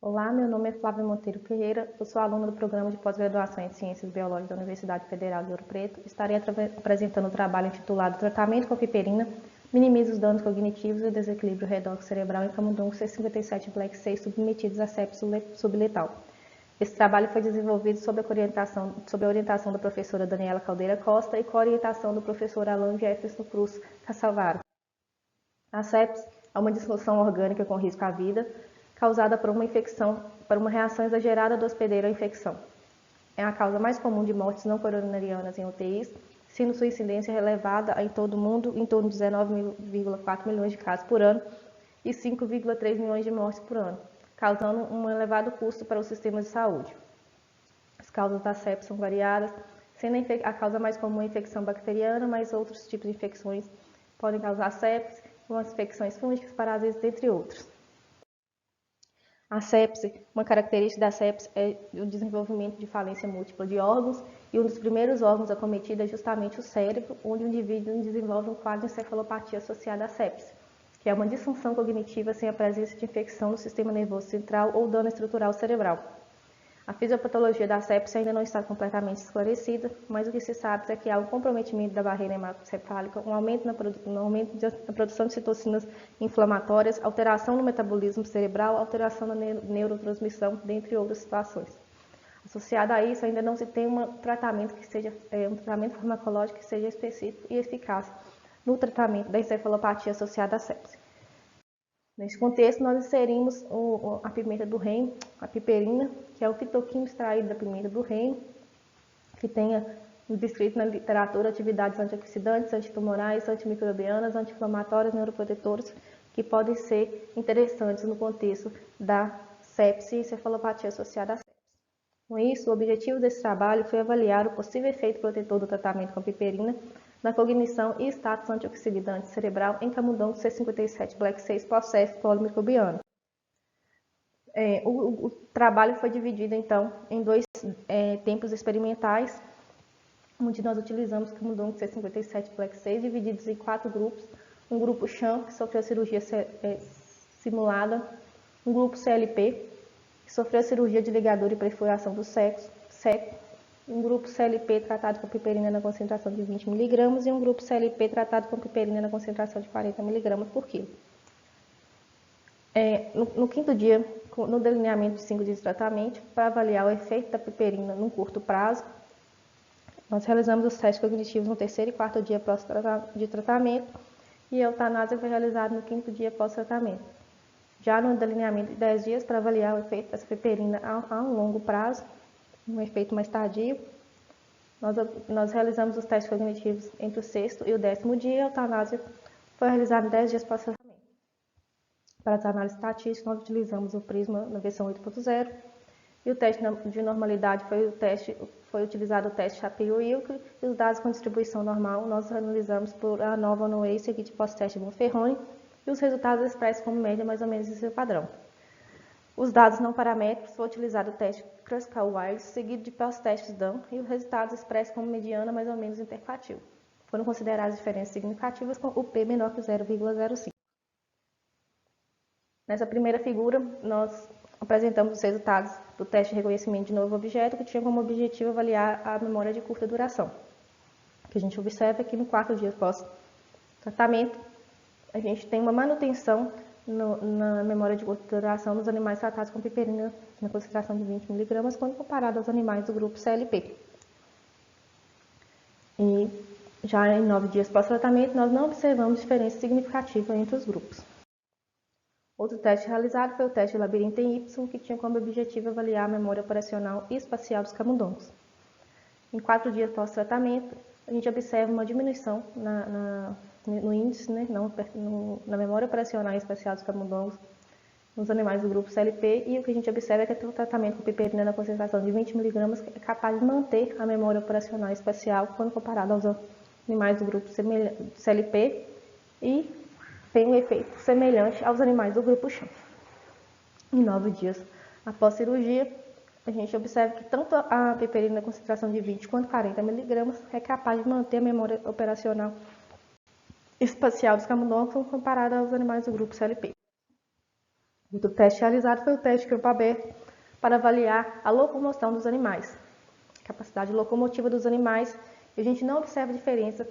Olá, meu nome é Flávia Monteiro Ferreira, eu sou aluna do Programa de Pós-Graduação em Ciências Biológicas da Universidade Federal de Ouro Preto. Estarei apresentando o trabalho intitulado Tratamento com piperina, minimiza os danos cognitivos e o desequilíbrio redox cerebral em camundongos C57 Black 6 submetidos a sepse subletal. Esse trabalho foi desenvolvido sob a orientação da professora Daniela Caldeira Costa e com a orientação do professor Alan Jefferson Cruz Cassalvaro. A sepse é uma disfunção orgânica com risco à vida, causada por uma reação exagerada do hospedeiro à infecção. É a causa mais comum de mortes não coronarianas em UTIs, sendo sua incidência elevada em todo o mundo, em torno de 19,4 milhões de casos por ano e 5,3 milhões de mortes por ano, causando um elevado custo para o sistema de saúde. As causas da sepse são variadas, sendo a causa mais comum a infecção bacteriana, mas outros tipos de infecções podem causar sepse, como as infecções fúngicas, parasitas, entre outros. A sepse, uma característica da sepse é o desenvolvimento de falência múltipla de órgãos, e um dos primeiros órgãos acometidos é justamente o cérebro, onde o indivíduo desenvolve um quadro de encefalopatia associada à sepse, que é uma disfunção cognitiva sem a presença de infecção no sistema nervoso central ou dano estrutural cerebral. A fisiopatologia da sepse ainda não está completamente esclarecida, mas o que se sabe é que há um comprometimento da barreira hematocefálica, um aumento na produção de citocinas inflamatórias, alteração no metabolismo cerebral, alteração na neurotransmissão, dentre outras situações. Associado a isso, ainda não se tem um tratamento farmacológico que seja específico e eficaz no tratamento da encefalopatia associada à sepse. Neste contexto, nós inserimos a pimenta do reino, a piperina, que é o fitoquímico extraído da pimenta do reino, que tenha descrito na literatura atividades antioxidantes, antitumorais, antimicrobianas, anti-inflamatórias, neuroprotetoras, que podem ser interessantes no contexto da sepse e encefalopatia associada à sepse. Com isso, o objetivo desse trabalho foi avaliar o possível efeito protetor do tratamento com piperina na cognição e status antioxidante cerebral em camundongos C57 Black 6 pós-sepse polimicrobiano. O trabalho foi dividido, então, em dois tempos experimentais, onde nós utilizamos camundongos C57 Black 6 divididos em 4 grupos. Um grupo CHAM, que sofreu cirurgia simulada, um grupo CLP, que sofreu cirurgia de ligadura e perfuração do seco, um grupo CLP tratado com piperina na concentração de 20 mg e um grupo CLP tratado com piperina na concentração de 40 mg por quilo. No quinto dia, no delineamento de 5 dias de tratamento, para avaliar o efeito da piperina num curto prazo, nós realizamos os testes cognitivos no terceiro e quarto dia de tratamento e a eutanásia foi realizada no quinto dia pós-tratamento. Já no delineamento de 10 dias, para avaliar o efeito dessa piperina a um longo prazo, um efeito mais tardio, nós realizamos os testes cognitivos entre o sexto e o 10º dia e a eutanásia foi realizada em 10 dias pós-tratamento. Para as análises estatísticas, nós utilizamos o Prisma na versão 8.0 e o teste de normalidade foi utilizado o teste Shapiro-Wilk e os dados com distribuição normal nós analisamos por a nova Noe seguida de pós-teste Bonferroni e os resultados expressos como média mais ou menos esse padrão. Os dados não paramétricos foi utilizado o teste Kruskal-Weill seguido de pós-testes DAN e os resultados expressos como mediana mais ou menos interquartil. Foram consideradas diferenças significativas com o P menor que 0,05. Nessa primeira figura, nós apresentamos os resultados do teste de reconhecimento de novo objeto, que tinha como objetivo avaliar a memória de curta duração. O que a gente observa é que no 4 dias pós-tratamento, a gente tem uma manutenção na memória de curta duração dos animais tratados com piperina na concentração de 20 mg, quando comparado aos animais do grupo CLP. E já em 9 dias pós-tratamento, nós não observamos diferença significativa entre os grupos. Outro teste realizado foi o teste de labirinto em Y, que tinha como objetivo avaliar a memória operacional e espacial dos camundongos. Em 4 dias pós-tratamento, a gente observa uma diminuição no índice, na memória operacional e espacial dos camundongos nos animais do grupo CLP, e o que a gente observa é que o tratamento com piperina na concentração de 20 mg é capaz de manter a memória operacional e espacial quando comparado aos animais do grupo CLP e tem um efeito semelhante aos animais do grupo CHAM. Em 9 dias após cirurgia, a gente observa que tanto a piperina na concentração de 20 quanto 40 mg é capaz de manter a memória operacional espacial dos camundongos comparada aos animais do grupo CLP. Outro teste realizado foi o teste de campo aberto para avaliar a locomoção dos animais, capacidade locomotiva dos animais, e a gente não observa diferença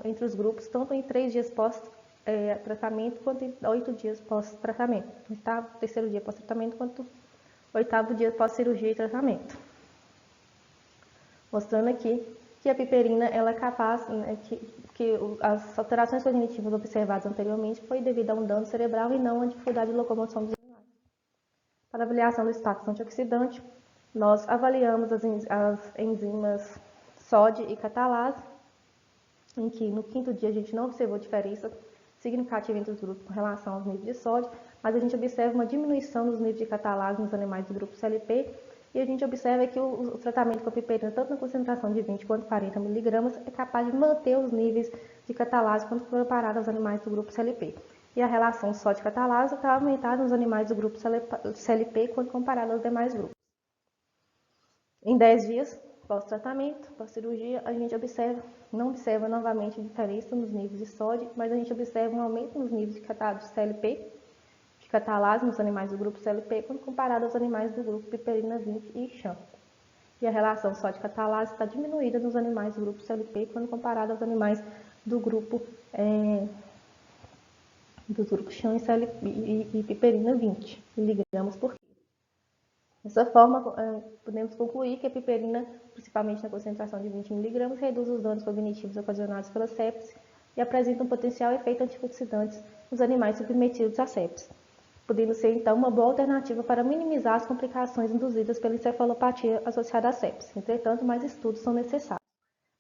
entre os grupos, tanto em 3 dias pós-tratamento, quanto em 8 dias pós-tratamento, terceiro dia pós-tratamento, quanto 8º dia pós-cirurgia e tratamento. Mostrando aqui que a piperina ela é capaz, que as alterações cognitivas observadas anteriormente foi devido a um dano cerebral e não a dificuldade de locomoção dos animais. Para avaliação do status antioxidante, nós avaliamos as enzimas SOD e catalase, em que no 5º dia a gente não observou diferença significativa entre os grupos com relação aos níveis de sódio, mas a gente observa uma diminuição dos níveis de catalase nos animais do grupo CLP, e a gente observa que o tratamento com a piperina, tanto na concentração de 20 quanto 40 mg, é capaz de manter os níveis de catalase quando comparado aos animais do grupo CLP. E a relação sódio-catalase está aumentada nos animais do grupo CLP quando comparado aos demais grupos. Em 10 dias pós-tratamento, pós-cirurgia, a gente não observa novamente diferença nos níveis de sódio, mas a gente observa um aumento nos níveis de CLP, de catalase nos animais do grupo CLP, quando comparado aos animais do grupo piperina 20 e chã. E a relação sódio-catalase está diminuída nos animais do grupo CLP, quando comparado aos animais do grupo chã e piperina 20 mg por quilo. Dessa forma, podemos concluir que a piperina, principalmente na concentração de 20 mg, reduz os danos cognitivos ocasionados pela sepse e apresenta um potencial efeito antioxidante nos animais submetidos à sepse, podendo ser, então, uma boa alternativa para minimizar as complicações induzidas pela encefalopatia associada à sepse. Entretanto, mais estudos são necessários.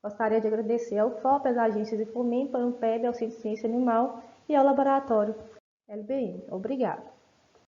Gostaria de agradecer ao FOP, às agências IFOMEM, PANPEB, ao Centro de Ciência Animal e ao Laboratório LBM. Obrigada.